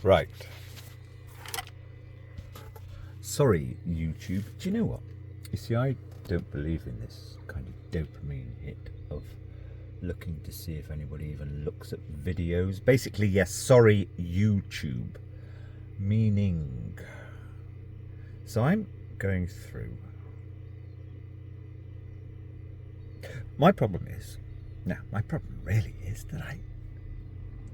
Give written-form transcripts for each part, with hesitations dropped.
Right. Sorry, YouTube. Do you know what? You see, I don't believe in this kind of dopamine hit of looking to see if anybody even looks at videos. Basically, yes, sorry, YouTube. Meaning. So I'm going through. My problem really is that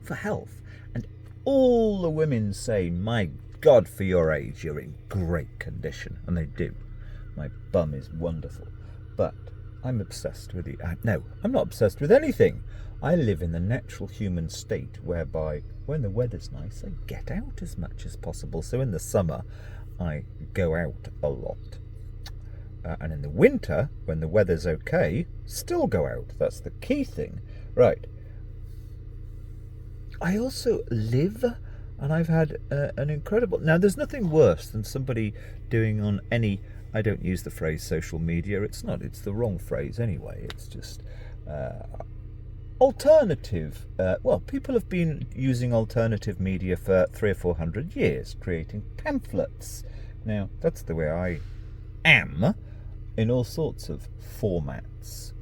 for health, and all the women say, my God, for your age, you're in great condition. And they do. My bum is wonderful. But I'm obsessed with it. No, I'm not obsessed with anything. I live in the natural human state whereby when the weather's nice, I get out as much as possible. So in the summer, I go out a lot. And in the winter, when the weather's okay, still go out. That's the key thing. Right. I also live, and I've had an incredible... Now, there's nothing worse than somebody doing on any... I don't use the phrase social media. It's not. It's the wrong phrase anyway. It's just alternative. Well, people have been using alternative media for 300 or 400 years, creating pamphlets. Now, that's the way I am in all sorts of formats.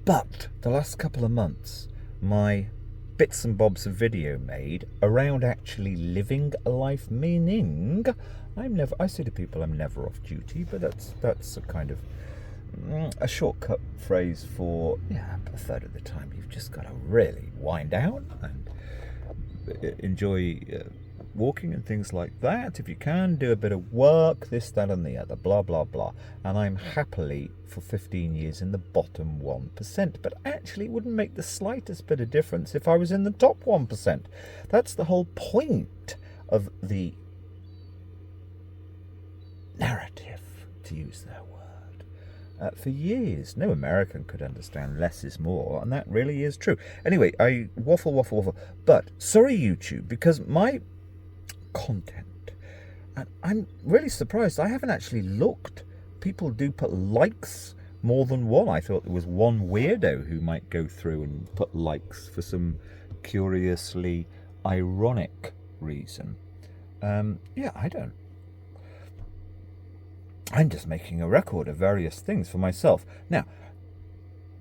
But the last couple of months, my bits and bobs of video made around actually living a life, meaning I say to people I'm never off duty, but that's a kind of a shortcut phrase for a third of the time you've just got to really wind down and enjoy walking and things like that. If you can, do a bit of work, this, that and the other, blah, blah, blah. And I'm happily for 15 years in the bottom 1%. But actually it wouldn't make the slightest bit of difference if I was in the top 1%. That's the whole point of the narrative, to use their word. For years, no American could understand less is more, and that really is true. Anyway, I waffle. But sorry, YouTube, because my content, and I'm really surprised I haven't actually looked. People do put likes more than one. I thought there was one weirdo who might go through and put likes for some curiously ironic reason. I don't. I'm just making a record of various things for myself. Now,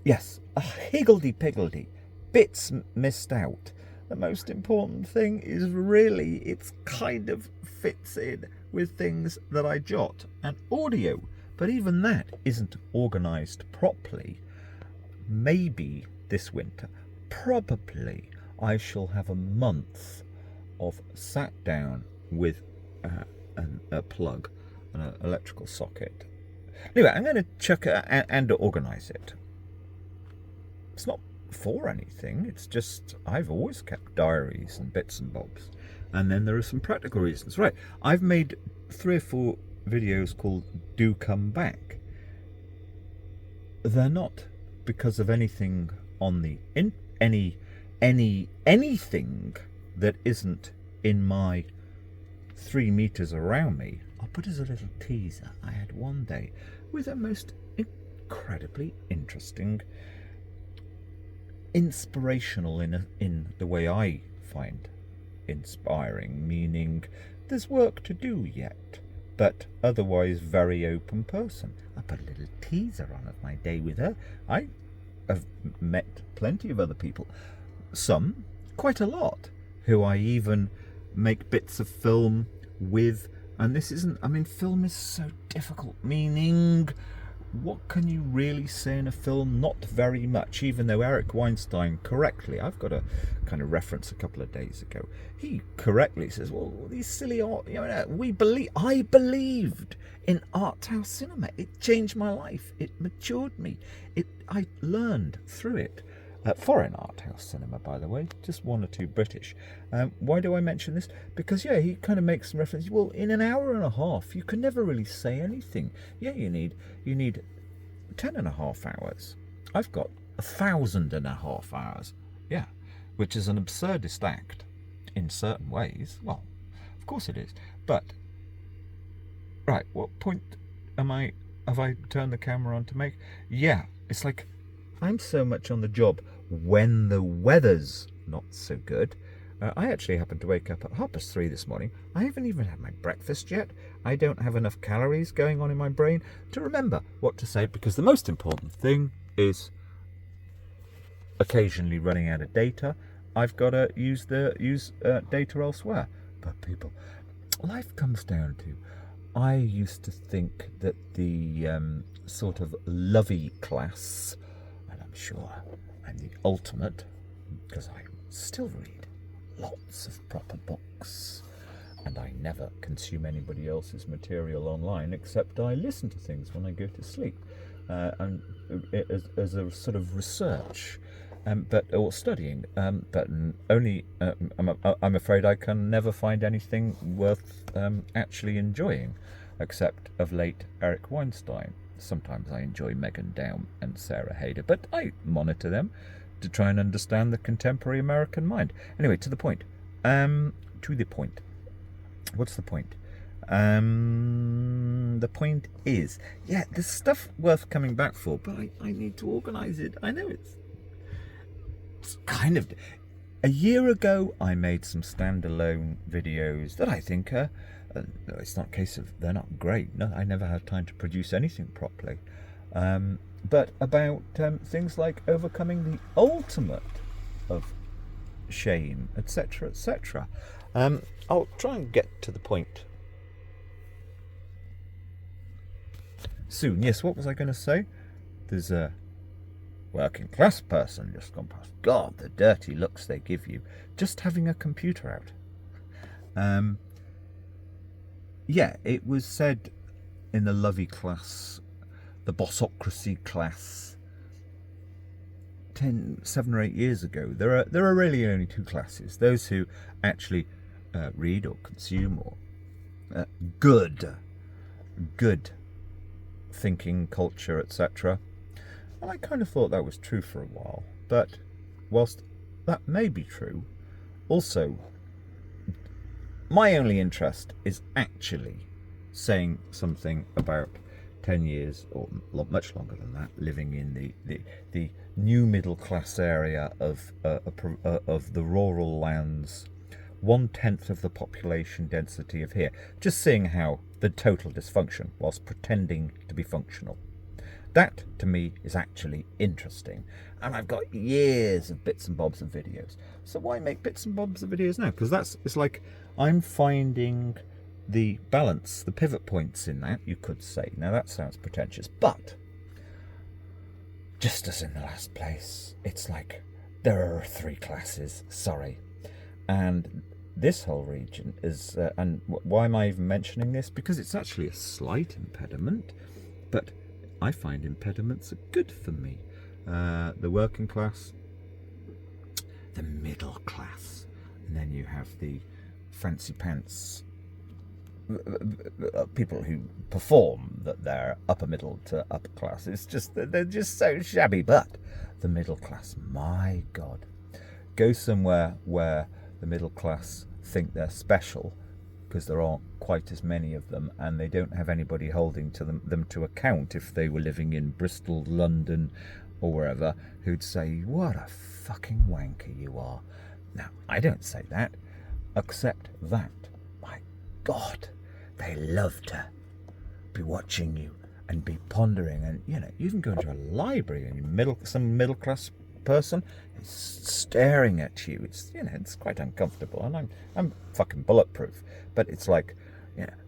yes, a higgledy-piggledy, bits missed out. The most important thing is really it's kind of fits in with things that I jot and audio. But even that isn't organised properly. Maybe this winter, probably, I shall have a month of sat down with a plug, an electrical socket. Anyway, I'm going to chuck it and organise it. It's not for anything, it's just I've always kept diaries and bits and bobs. And then there are some practical reasons. Right, I've made 3 or 4 videos called Do Come Back. They're not because of anything on the anything that isn't in my 3 meters around me. I'll put as a little teaser. I had one day with a most incredibly interesting, inspirational in the way I find inspiring, meaning there's work to do yet, but otherwise very open person. I put a little teaser on of my day with her. I have met plenty of other people, some quite a lot, who I even make bits of film with. And this isn't, I mean, film is so difficult, meaning what can you really say in a film? Not very much, even though Eric Weinstein correctly, I've got a kind of reference a couple of days ago, he correctly says, well, these silly art, I believed in art house cinema. It changed my life. It matured me. I learned through it. Foreign art house cinema, by the way, just 1 or 2 British. Why do I mention this? Because, he kind of makes some reference. Well, in an hour and a half, you can never really say anything. Yeah, you need 10.5 hours. I've got 1,000.5 hours. Yeah, which is an absurdist act in certain ways. Well, of course it is. But, right, what point have I turned the camera on to make? Yeah, it's like I'm so much on the job when the weather's not so good. I actually happened to wake up at 3:30 this morning. I haven't even had my breakfast yet. I don't have enough calories going on in my brain to remember what to say, because the most important thing is occasionally running out of data. I've got to use data elsewhere. But people, life comes down to, I used to think that the sort of lovey class, and I'm sure I'm the ultimate, because I still read lots of proper books, and I never consume anybody else's material online, except I listen to things when I go to sleep, and as a sort of research, or studying, but only I'm afraid I can never find anything worth actually enjoying, except of late Eric Weinstein. Sometimes I enjoy Megan Down and Sarah Hayder, but I monitor them to try and understand the contemporary American mind. Anyway, to the point. What's the point? The point is, yeah, there's stuff worth coming back for, but I need to organise it. I know it's kind of... A year ago, I made some standalone videos that I think are... it's not a case of they're not great. No, I never had time to produce anything properly. But about things like overcoming the ultimate of shame, etc., etc. I'll try and get to the point soon. Yes, what was I going to say? There's a working class person just gone past. God, the dirty looks they give you just having a computer out. Yeah, it was said in the lovey class, the bossocracy class, 7 or 8 years ago. There are really only two classes: those who actually read or consume, or good thinking, culture, etc. And I kind of thought that was true for a while. But whilst that may be true, also my only interest is actually saying something about 10 years or much longer than that, living in the new middle class area of the rural lands, 1/10 of the population density of here, just seeing how the total dysfunction whilst pretending to be functional. That to me is actually interesting, and I've got years of bits and bobs of videos. So why make bits and bobs of videos now? Because it's like I'm finding the balance, the pivot points in that, you could say. Now that sounds pretentious, but just as in the last place, it's like there are 3 classes, sorry. And this whole region is, and why am I even mentioning this? Because it's actually a slight impediment, but I find impediments are good for me. The working class, the middle class, and then you have the fancy pants people who perform that they're upper middle to upper class. It's just, they're just so shabby. But the middle class, my God, go somewhere where the middle class think they're special, because there aren't quite as many of them, and they don't have anybody holding to them to account if they were living in Bristol, London, or wherever, who'd say, what a fucking wanker you are. Now, I don't say that, except that, my God, they love to be watching you and be pondering, and you even go into a library and some middle class person is staring at you. It's it's quite uncomfortable, and I'm fucking bulletproof. But it's like,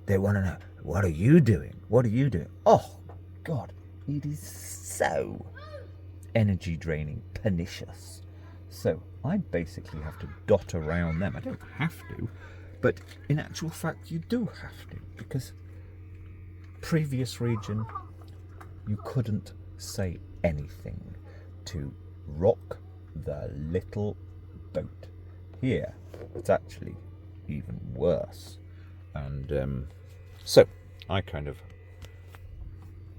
they want to know, what are you doing? What are you doing? Oh God, it is so energy draining, pernicious. So I basically have to dot around them. I don't have to, but in actual fact you do have to, because previous region, you couldn't say anything to rock the little boat. Here it's actually even worse, and so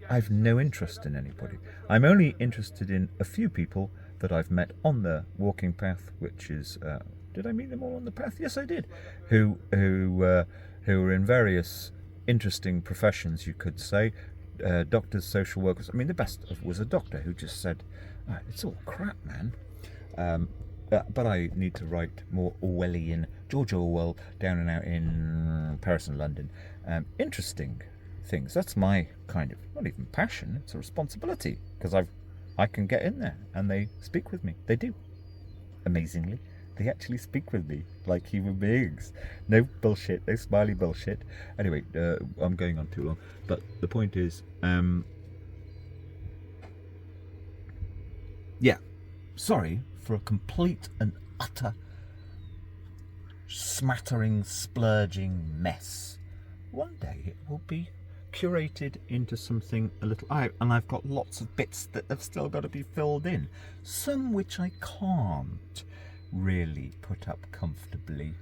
I've no interest in anybody. I'm only interested in a few people that I've met on the walking path, which is did I meet them all on the path? Yes, I did. Who are in various interesting professions, you could say. Doctors, social workers. I mean, the best was a doctor who just said, it's all crap, man. but I need to write more Orwellian, George Orwell, down and out in Paris and London. Interesting things. That's my kind of, not even passion, it's a responsibility, because I can get in there and they speak with me. They do. Amazingly, they actually speak with me like human beings. No bullshit, no smiley bullshit. Anyway, I'm going on too long, but the point is, yeah, sorry for a complete and utter smattering, splurging mess. One day it will be curated into something a little, and I've got lots of bits that have still got to be filled in, some which I can't really put up comfortably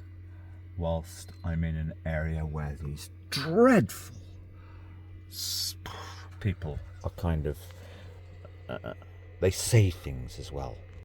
whilst I'm in an area where these dreadful people are kind of they say things as well.